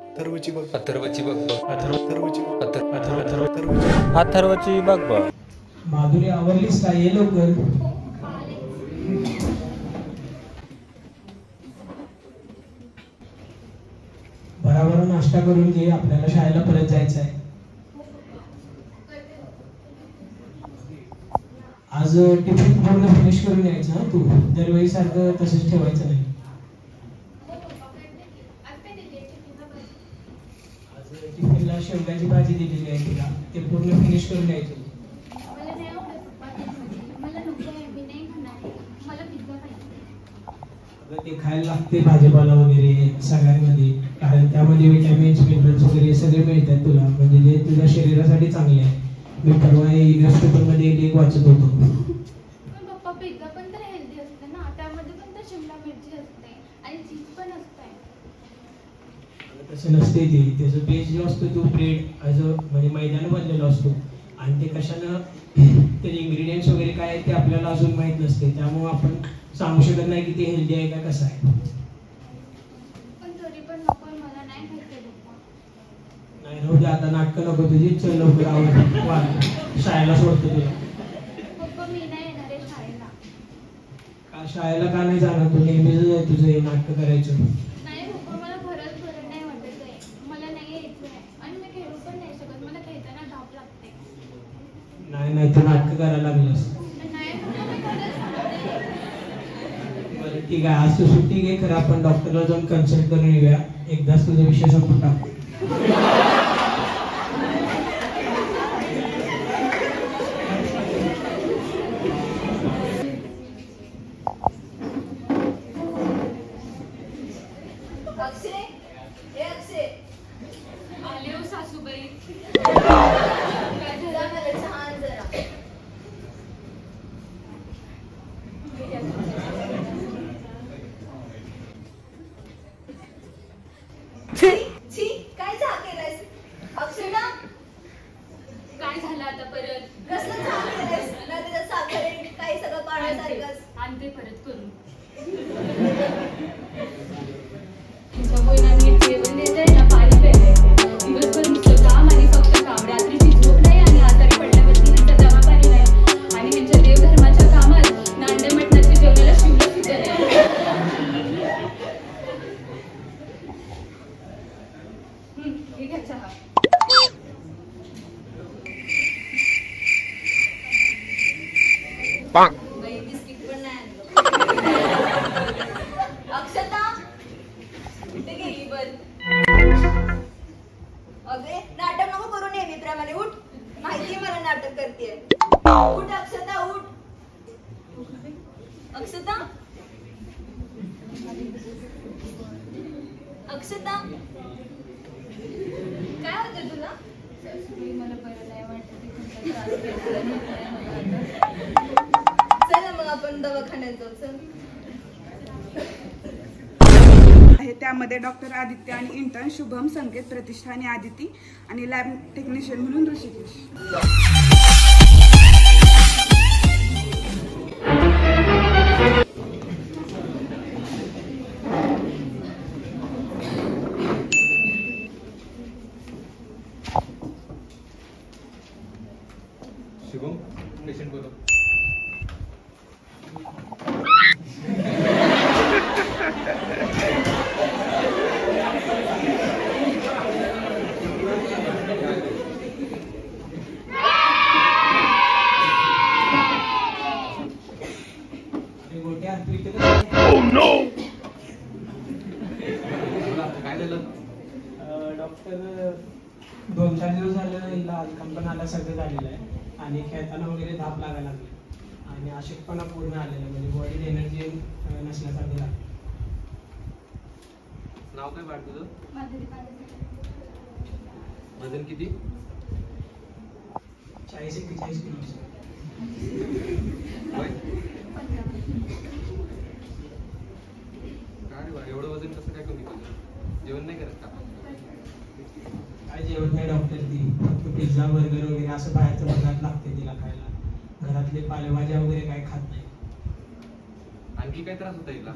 अथर्वची बघ अथर्वची बघ बघ. माधुरी आवरलीस का? ये लवकर. बराबर नाश्ता करून घे, आपल्याला शाळेला परत जायचं आहे. आज टिफिन पूर्ण फिनिश करून यायचं हा तू. दरवेळी सारखं तसंच ठेवायचं नाही. आज टिफिनला शेवग्याची भाजी दिलेली आहे तिला, ते पूर्ण फिनिश करून यायचं. ते खायला लागते भाजीपाला वगैरे सगळ्यांमध्ये, कारण त्यामध्ये विटॅमिन्स मिनरल्स वगैरे सगळे मिळतात तुला, म्हणजे जे तुझ्या शरीरासाठी चांगले आहे. मी परवा न्यूजपेपर मध्ये एक वाचत होतो. पण पप्पा पिझ्झा पण तर हेल्दी असते ना, त्यामध्ये पण तर शिमला मिरची असते आणि चीज पण असते. तसं नसते ते, त्याचं बेस जो असतो तो ब्रेड म्हणजे मैद्यानं बनलेला असतो, आणि ते कशानं ते इंग्रेडियंट्स वगैरे काय आहे ते आपल्याला अजून माहित नसते. त्यामुळे आपण सांगू शकत नाही की ते हेल्दी आहे का कसं आहे. पण तरी पण नको, मला नाही खायचं पप्पा. नाही राहू दे आता, नाटकं नको तुझी. चल लवकर आवर, शाळेला सोडतो तुला. पप्पा मी नाही येणार आहे शाळेला. का शाळेला का नाही जाणार तू? नेहमीच तुझं हे नाटकं करायचं. नाही पप्पा, मला खरंच बरं नाही वाटत आहे, मला नाही यायचं आहे, आणि मी खेळू पण नाही शकत, मला खेळताना धाप लागते. नाही तू नाटकं करायला लागलंस. नाही पप्पा, मी खरंच सांगते. बरं ठीक आहे, आज तू सुट्टी घे. खरं आपण डॉक्टरला जाऊन कन्सल्ट करून येऊया, एकदाच तुझा विषय संपून टाकू. आले हो सासूबाई. काय चहा केलायस अक्षरा? काय झालं आता परत? कसलं चहा केलायस ना? त्याच्यात साखर आहे काही सगळं पाण्यासारखंच. आणते परत करून. तुमच्या बहिणांनी जेवण देत आहे ना, पाणी प्यायलंय. दिवसभर नुसतं काम आणि फक्त काम. रात्रीची झोप नाही आणि आजारी पडल्यावरती नुसतं दवाखाने नाही, आणि त्यांच्या देवधर्माच्या कामात नांदे मटणाच्या जेवणाला शिवलं सुद्धा नाही. हे घ्या चहा. बाई बिस्किट पण नाही आणलं. अक्षता कुठे गेली बरं? अगे नाटक नको करू नेहमीप्रमाणे. उठ, माहितीये मला नाटक करतेय. उठ अक्षता, उठ. अक्षता, अक्षता काय होतं तुला? मला बरं नाही वाटत, तुमचा त्रास घेतला मला. चल मग आपण दवाखान्यात जाऊ. चल. आहे त्यामध्ये डॉक्टर आदित्य आणि इंटर्न शुभम, संकेत, प्रतिष्ठा आणि आदिती, आणि लॅब टेक्निशियन म्हणून ऋषिकेश. शुभम पेशंट बोलो. काय झालं? डॉक्टर 2-4 दिवस झाले हिला कंपनाला सगळं झालेलं आहे, आणि खेळताना वगैरे धाप लागायला लागली, आणि अशक्तपणा पूर्ण आलेला, म्हणजे बॉडीत एनर्जी नसल्यासारखं लागतं. नाव काय बाळ तुझं? माधुरी. वजन किती? 40-41 किलो. काय रे बा, एवढं वजन कसं काय कमी केलं? जेवण नाही करत का? काय जेवत नाही डॉक्टर ती, फक्त पिझ्झा बर्गर वगैरे असं बाहेरचं पदार्थ लागते तिला खायला. घरातले पालेभाज्या वगैरे काय खात नाही. आणखी काय त्रास होता हिला?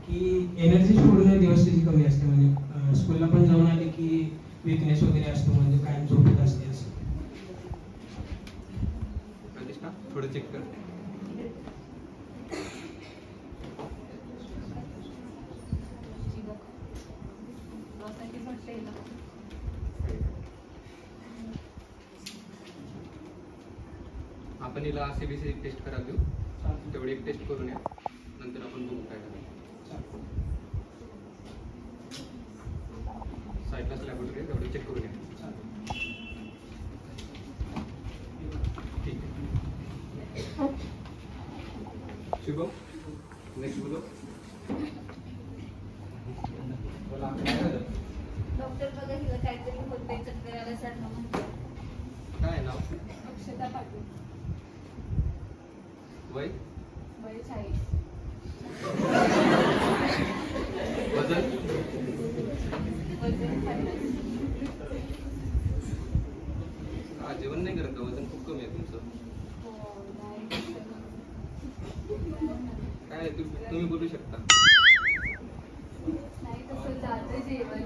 की एनर्जी पूर्ण दिवस त्याची कमी असते, म्हणजे स्कूलला पण जाऊन आले की विकनेस वगैरे असतो, म्हणजे कायम झोपत असते असं. प्रतिष्ठा थोडं चेक कर. आपण हिला CBC टेस्ट करायला देऊ. तेवढी एक टेस्ट करून या, नंतर आपण बघू काय करायचं. साईडला लॅबोरेटरी तेवढं चेक करून या. ठीक आहे. शुभम नेक्स्ट बोलो. बोला काय झालं? डॉक्टर बघा हिला काहीतरी होतंय, चक्कर आल्यासारखं म्हणतो. काय नाव? अक्षता पाटील. वय? वय 40. वजन? वजन 50. जेवण नाही करत का? वजन खूप कमी आहे तुमचं. हो, नाही. काय तुम्ही बोलू शकता. नाही तसं जातं जेवण,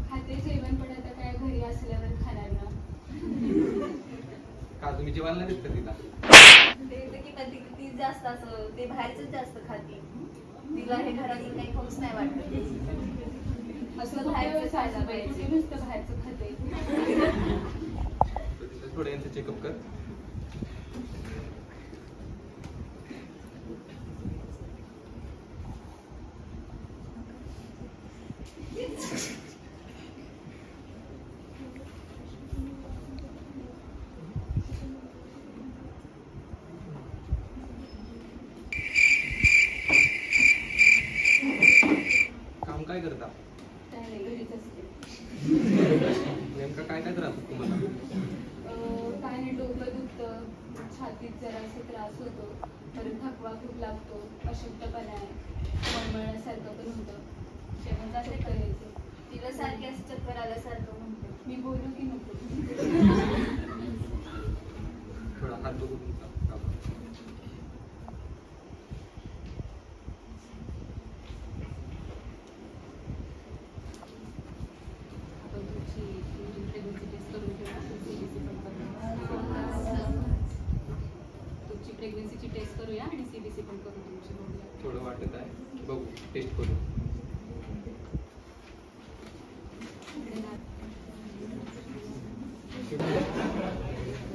खाते जेवण, पण आता काय घरी असल्यावर खाणार ना. का तुम्ही जेवायला नाही देत का तिला? ते येतं की पण ती जास्त असं ते बाहेरच जास्त खाते. तिला हे घरातलं काही खाऊच नाही वाटत. असं बाहेरचं खायला पाहिजे, नुसतं बाहेरचं खाते. थोडं यांचं चेकअप कर. काम काय करता? काय नाही, घरीच असते. नेमका काय काय त्रास होतो तुम्हाला? काय नाही, डोकं दुखतं, छातीत जरासा त्रास होतो, परत थकवा खूप लागतो, अशक्तपणा आहे, मळमळण्यासारखं पण होतं, जेवण जास्त करायचं. तिला सारखी असं चक्कर आल्यासारखं म्हणते. मी बोलू की नको? थोडा हात बघू तुमचा. आपण तुमची प्रेग्नन्सी टेस्ट करून ठेवा, CBC पण तुमची प्रेग्नन्सीची टेस्ट करूया आणि CBC पण करू तुमची. बघूया. थोडं वाटत आहे, बघू टेस्ट करू.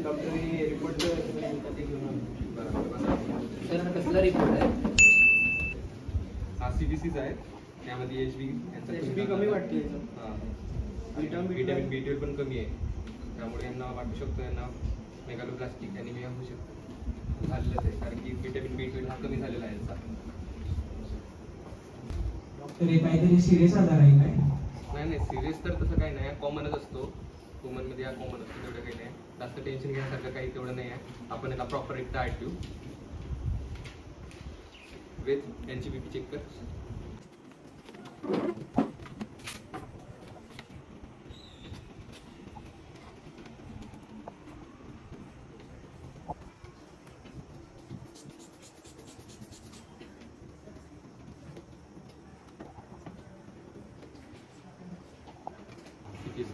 डॉक्टर रिपोर्ट सर हा कसला रिपोर्ट आहे? हा CBCचा आहे. त्यामध्ये HB कमी वाटते. व्हिटॅमिन B12 पण कमी आहे, त्यामुळे यांना वाटू शकतो यांना मेगालोब्लास्टिक ॲनिमिया होऊ शकतो. झालेलंच आहे, कारण की व्हिटॅमिन B12 हा कमी झालेला आहे यांचा. डॉक्टर हे काहीतरी सिरियस आजार आहे काय? नाही सिरियस तर तसं काही नाही, कॉमनच असतो. वुमनमध्ये हा कॉमन असतो, तेवढं काही नाही. जास्त टेन्शन घेण्यासारखं काही तेवढं नाही आहे. आपण याला प्रॉपर एक डाएट देऊ. वेट यांची BP चेक कर.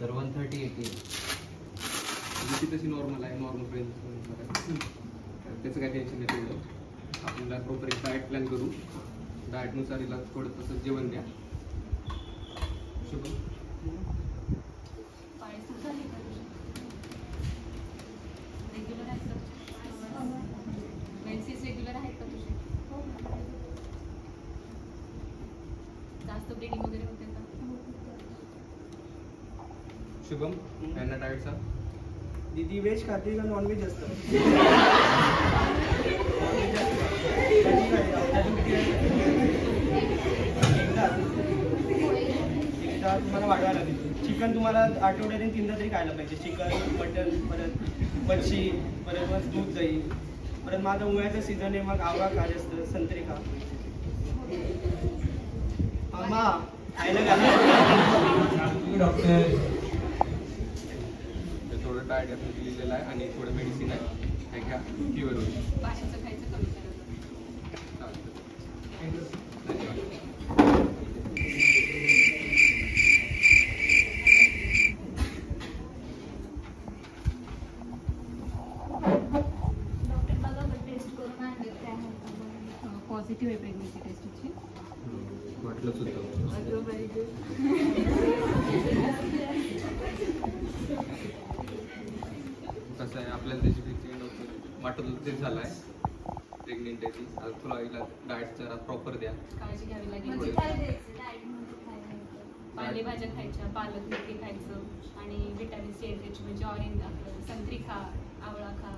सर 130 येते. BP तशी नॉर्मल आहे, नॉर्मल रेंज. त्याचं काही टेन्शन नाही तेवढं. आपल्याला प्रॉपर एक डाएट प्लॅन करू. डाएटनुसार हिला थोडं तसं जेवण द्या. शुभम पाणी सुद्धा हे करू शकतो. रेग्युलर आहेत का? मेन्सेस रेग्युलर आहेत का तुझे? जास्त ब्लिडिंग वगैरे होते का? शुभम यांना डाएट सांग. दीदी व्हेज खाते का नॉनव्हेज असतं? एकदा तुम्हाला वाढवायला लागेल. चिकन तुम्हाला आठवड्याने 3दा तरी खायला पाहिजे. चिकन, मटन, परत मच्छी, परत मग दूध दही, परत माझा उन्हाळ्याचा सीझन आहे, मग आवळा खा, जास्त संत्री खा. आम्हा खायला घाला. डॉक्टर थोडं डाएट यातून लिहिलेलं आहे आणि थोडं मेडिसिन आहे, हे घ्या, क्युअर होईल. बाहेरचं खायचं कमी करायचं. चालतं. पॉझिटिव्ह आहे प्रेग्नन्सी टेस्टची. वाटलंच होतं. कसं आहे आपल्याला त्याची भीती नव्हती वाटत होतं ते झालं आहे प्रेग्नेंट आहे ती. आता तुला हिला डाएट जरा प्रॉपर द्या. काळजी घ्यावी म्हणजे लागेल. काय द्यायचं डाएट म्हणजे काय द्यायचं? पालेभाज्या खायच्या, पालक मेथी खायचं आणि विटॅमिन सी रिच म्हणजे ऑरेंज आपलं संत्री खा, आवळा खा.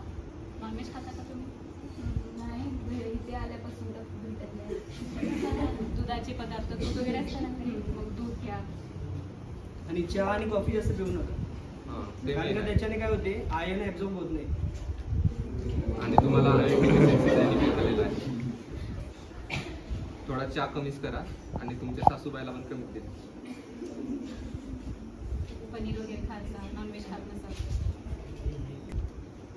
नॉनव्हेज खाता का तुम्ही? नाही, घरी इथे आल्यापासून तर भेटत नाही. दुधाचे पदार्थ, दूध वगैरे असतं ना घरी, मग दूध घ्या. आणि चहा आणि कॉफी जास्त पिऊ नका. हां ते कारण का त्याच्याने काय होते, आयर्न ऍब्झॉर्ब होत नाही. आणि तुम्हाला आलेला आहे. थोडा चहा कमीच करा आणि तुमच्या सासूबाईला पण कमीच द्या. पनीर वगैरे खायचा, नॉनव्हेज खात नसाल.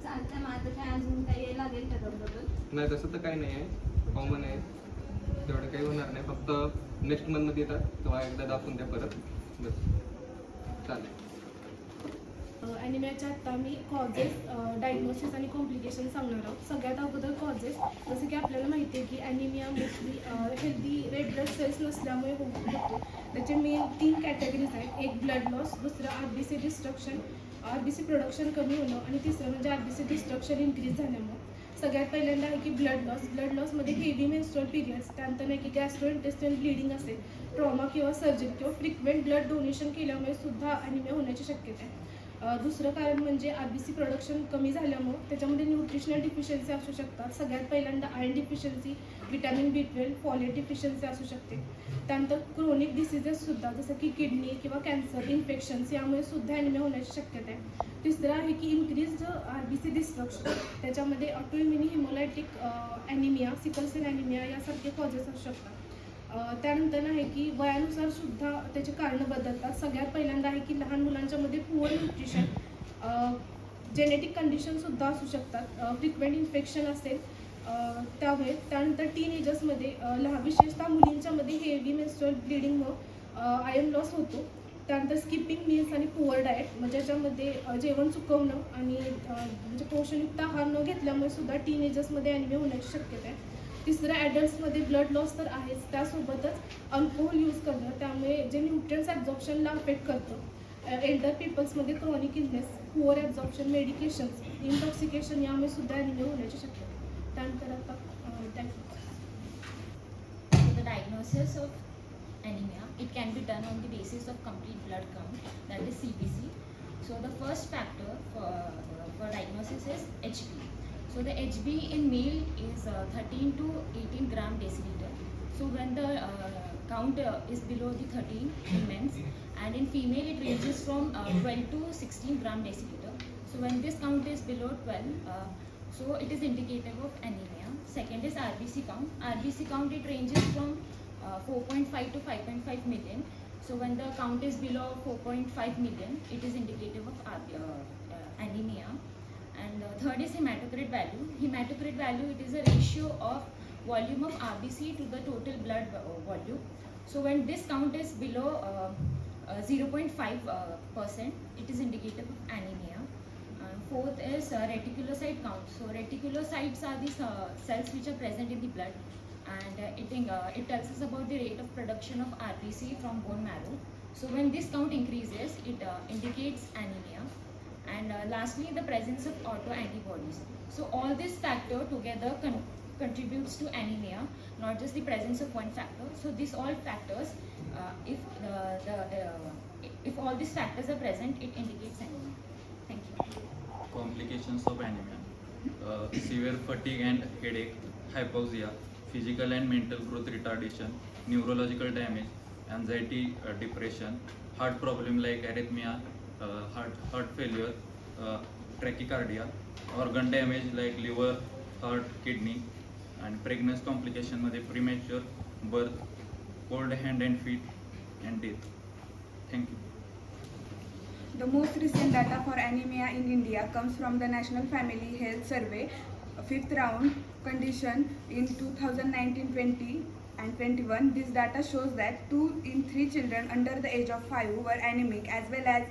चालतंय, मग आता काय अजून काही लागेल का डॉक्टर? नाही तसं तर काही नाही आहे, कॉमन आहे, तेवढं काही होणार नाही. फक्त नेक्स्ट मंथमध्ये येतात तेव्हा एकदा दाखवून द्या परत, बस चालेल. ॲनिमियाच्या आत्ता मी कॉजेस, डायग्नोसिस आणि कॉम्प्लिकेशन सांगणार आहोत. सगळ्यात अगोदर कॉजेस, जसं की आपल्याला माहिती आहे की anaemia mostly healthy red blood cells नसल्यामुळे होतो. त्याचे मेन 3 कॅटेगरीज आहेत. एक ब्लड लॉस, दुसरं RBC डिस्ट्रक्शन, RBC प्रोडक्शन कमी होणं आणि तिसरं म्हणजे RBC डिस्ट्रक्शन इन्क्रीज झाल्यामुळे. सगळ्यात पहिल्यांदा आहे की ब्लड लॉस. ब्लड लॉसमध्ये हेवी मेन्स्ट्रुअल पिरियड्स, त्यानंतर नाही की गॅस्ट्रोइंटेस्टाइनल ब्लिडिंग असेल, ट्रॉमा किंवा सर्जरी किंवा फ्रिक्वेंट ब्लड डोनेशन केल्यामुळे सुद्धा ॲनिमिया होण्याची शक्यता आहे. दुसरं कारण म्हणजे RBC प्रोडक्शन कमी झाल्यामुळं त्याच्यामध्ये न्यूट्रिशनल डिफिशियन्सी असू शकतात. सगळ्यात पहिल्यांदा iron deficiency, vitamin B12, folate deficiency असू शकते. त्यानंतर क्रोनिक डिसीजेससुद्धा जसं की किडनी किंवा कॅन्सर, इन्फेक्शन्स यामुळे सुद्धा ॲनिमिया होण्याची शक्यता आहे. तिसरं आहे की इन्क्रीज RBC डिस्ट्रक्शन, त्याच्यामध्ये ऑटोइम्युनी हिमोलायटिक ॲनिमिया, सिकल सेल ॲनिमिया यासारखे कॉजेस असू शकतात. त्यानंतर आहे की वयानुसार सुद्धा त्याची कारणं बदलतात. सगळ्यात पहिल्यांदा आहे की लहान मुलांच्या मध्ये पुअर न्यूट्रिशन, जेनेटिक कंडिशनसुद्धा असू शकतात, फ्रिक्वेंट इन्फेक्शन असेल त्यामुळे. त्यानंतर टीनएजर्समध्ये विशेषतः मुलींच्यामध्ये हेवी मेन्स्ट्रुअल ब्लिडिंगमुळं आयर्न लॉस होतो. त्यानंतर स्किपिंग मील्स आणि पुअर डाएट म्हणजे ज्याच्यामध्ये जेवण चुकवणं आणि म्हणजे पोषणयुक्त आहार न घेतल्यामुळे सुद्धा टीनएजर्समध्ये ॲनिमिया होण्याची शक्यता आहे. तिसरं ॲडल्ट्समध्ये ब्लड लॉस तर आहेच, त्यासोबतच अल्कोहोल यूज करणं त्यामुळे जे न्यूट्रियन्स ॲब्झॉर्प्शनला अफेक्ट करतं. एल्डर पीपल्समध्ये chronic illness, poor absorption, medications, intoxication यामुळे सुद्धा ॲनिमिया होण्याची शक्यता आहे. त्यानंतर आता The diagnosis of anemia, it can be done on the basis of complete blood count, that is CBC. So the first factor for diagnosis is HB. So the HB in male is 13 to 18 gram deciliter. So when the count is below the 13 in men's, and in female it ranges from 12 to 16 gram deciliter. So when this count is below 12, so it is indicative of anemia. Second is RBC count. RBC count it ranges from 4.5 to 5.5 million. So when the count is below 4.5 million, it is indicative of anemia. And third is hematocrit value. Hematocrit value, it is a ratio of volume of RBC to the total blood volume. So when this count is below 0.5%, it is indicative of anemia. Fourth is reticulocyte count. So reticulocytes are the cells which are present in the blood, and it tells us about the rate of production of RBC from bone marrow. So when this count increases, it indicates anemia. And lastly, the presence of autoantibodies. So all this factor together contributes to anemia, not just the presence of one factor. So these all factors, if all these factors are present, it indicates anemia. Thank you. Complications of anemia: severe fatigue and headache, hypoxia, physical and mental growth retardation, neurological damage, anxiety, depression, heart problem like arrhythmia, heart failure, tachycardia, organ damage like liver, heart, kidney, and pregnancy complication मध्ये premature birth, cold hand and feet, and death. Thank you. The most recent data for anemia in India comes from the National Family Health Survey, 5th round condition in 2019-20 and 21. This data shows that 2 in 3 children under the age of 5 were anemic, as well as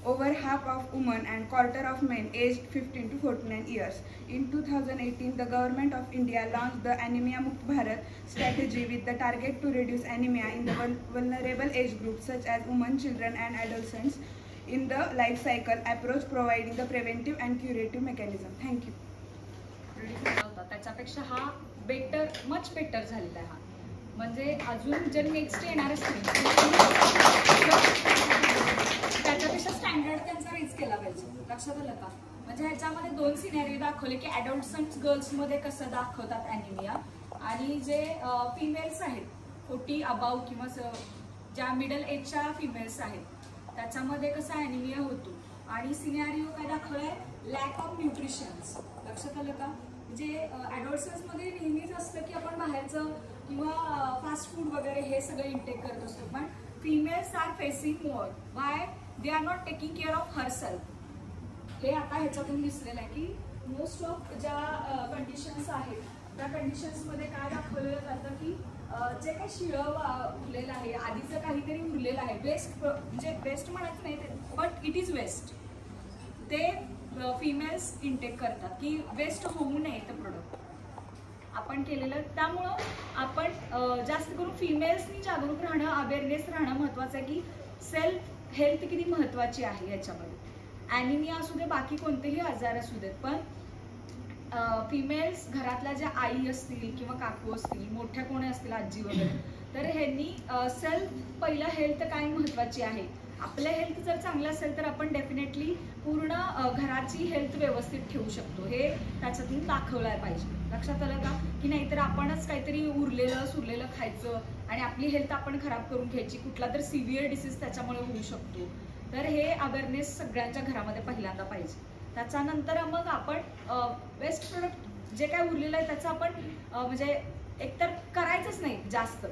over half of women and quarter of men aged 15 to 49 years. In 2018, the Government of India launched the Anemia Mukt Bharat strategy with the target to reduce anemia in the vulnerable age groups such as women, children and adolescents in the life cycle approach, providing the preventive and curative mechanism. Thank you. त्याच्यापेक्षा हा better, much better झालेला आहे. हा म्हणजे अजून जे next येणार असतील त्याच्यापेक्षा स्टँडर्ड त्यांचा रीच केला पाहिजे. लक्षात आलं का? म्हणजे ह्याच्यामध्ये 2 सिनेरियो दाखवले की ॲडल्टसंट गर्ल्समध्ये कसं दाखवतात ॲनिमिया, आणि जे फिमेल्स आहेत 40 अबाव किंवा ज्या मिडल एजच्या फिमेल्स आहेत त्याच्यामध्ये कसा ॲनिमिया होतो. आणि सिनेरियो काय दाखवलाय? Lack of nutritions. लक्षात आलं का? जे ॲडल्टसन्समध्ये नेहमीच असतं की आपण बाहेरचं किंवा फास्ट फूड वगैरे हे सगळं इंटेक करत असतो, पण females are facing more. Why? They are not taking care of herself. हे आता ह्याच्यातून दिसलेलं आहे की मोस्ट ऑफ ज्या कंडिशन्स आहेत त्या कंडिशन्समध्ये काय दाखवलेलं जातं की जे काही शिळं उरलेलं आहे, आधीचं काहीतरी उरलेलं आहे, वेस्ट, म्हणजे वेस्ट म्हणायचं नाही ते, बट इट इज वेस्ट, ते फिमेल्स इंटेक करतात की वेस्ट होऊ नये ते प्रोडक्ट आपण केलेलं. त्यामुळं आपण जास्त करून फिमेल्सनी जागरूक राहणं, अवेअरनेस राहणं महत्त्वाचं आहे की सेल्फ हेल्थ किती महत्त्वाची आहे याच्यामध्ये. ॲनिमिया असू दे, बाकी कोणतेही आजार असू देत, पण फिमेल्स घरातल्या ज्या आई असतील किंवा काकू असतील, मोठ्या कोणी असतील, आजी वगैरे, तर ह्यांनी सेल्फ पहिलं हेल्थ काय महत्त्वाची आहे. आपलं हेल्थ जर चांगलं असेल तर आपण डेफिनेटली पूर्ण घराची हेल्थ व्यवस्थित ठेवू शकतो. हे त्याच्यातून दाखवलं पाहिजे. लक्षात आलं का? की नाहीतर आपणच काहीतरी उरलेलं सुरलेलं खायचं आणि आपली हेल्थ आपण खराब करून घ्यायची, कुठला तर सिव्हिअर डिसीज त्याच्यामुळे होऊ शकतो. तर हे अवेअरनेस सगळ्यांच्या घरामध्ये पहिल्यांदा पाहिजे. त्याच्यानंतर मग आपण वेस्ट प्रोडक्ट जे काय उरलेलं आहे त्याचं आपण म्हणजे एकतर करायचंच नाही जास्त,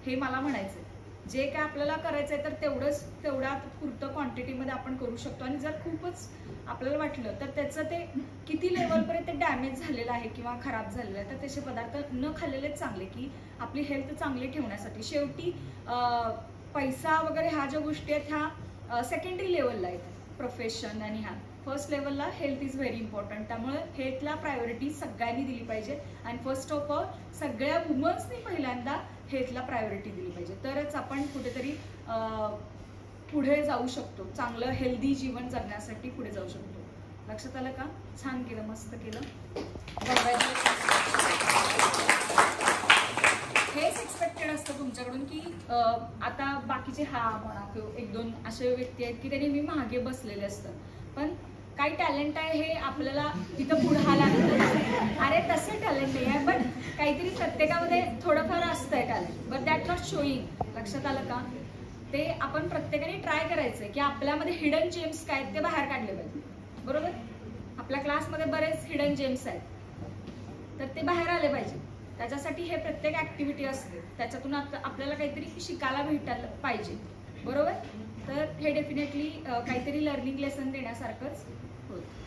हे मला म्हणायचं. जे काय आपल्याला करायचं आहे तर तेवढ्या पुरतं क्वांटिटीमध्ये आपण करू शकतो. आणि जर खूपच आपल्याला वाटलं तर त्याचं ते किती लेवलपर्यंत ते डॅमेज झालेलं आहे किंवा खराब झालेलं आहे तर त्याचे पदार्थ न खाल्लेलेच चांगले, की आपली हेल्थ चांगली ठेवण्यासाठी. शेवटी पैसा वगैरे ह्या ज्या गोष्टी आहेत ह्या सेकंडरी लेवलला आहेत, प्रोफेशन, आणि ह्या फर्स्ट लेवलला हेल्थ इज व्हेरी इम्पॉर्टंट. त्यामुळे हेल्थला प्रायोरिटी सगळ्यांनी दिली पाहिजे. आणि फर्स्ट ऑफ ऑल सगळ्या वुमन्सनी पहिल्यांदा हेल्थला प्रायोरिटी दिली पाहिजे, तरच आपण कुठेतरी पुढे जाऊ शकतो, चांगलं हेल्दी जीवन जगण्यासाठी पुढे जाऊ शकतो. लक्षात आलं का? छान केलं, मस्त केलं. हेच एक्सपेक्टेड असतं तुमच्याकडून की आता बाकीचे म्हणा किंवा 1-2 असे व्यक्ती आहेत की त्यांनी मी मागे बसलेले असतात, पण काही टॅलेंट आहे हे आपल्याला तिथं पुढं लागतं. अरे तसे टॅलेंट नाही आहे, पण काहीतरी प्रत्येकामध्ये थोडंफार असतंय talent, but that not showing. लक्षात आलं का? ते आपण प्रत्येकाने ट्राय करायचंय की आपल्यामध्ये हिडन जेम्स काय ते बाहेर काढले पाहिजे. बरोबर? आपल्या क्लासमध्ये बरेच हिडन जेम्स आहेत तर ते बाहेर आले पाहिजे. त्याच्यासाठी हे प्रत्येक ऍक्टिव्हिटी असते, त्याच्यातून आपल्याला काहीतरी शिकायला भेटायला पाहिजे. बरोबर? तर हे डेफिनेटली काहीतरी लर्निंग लेसन देण्यासारखंच होतं.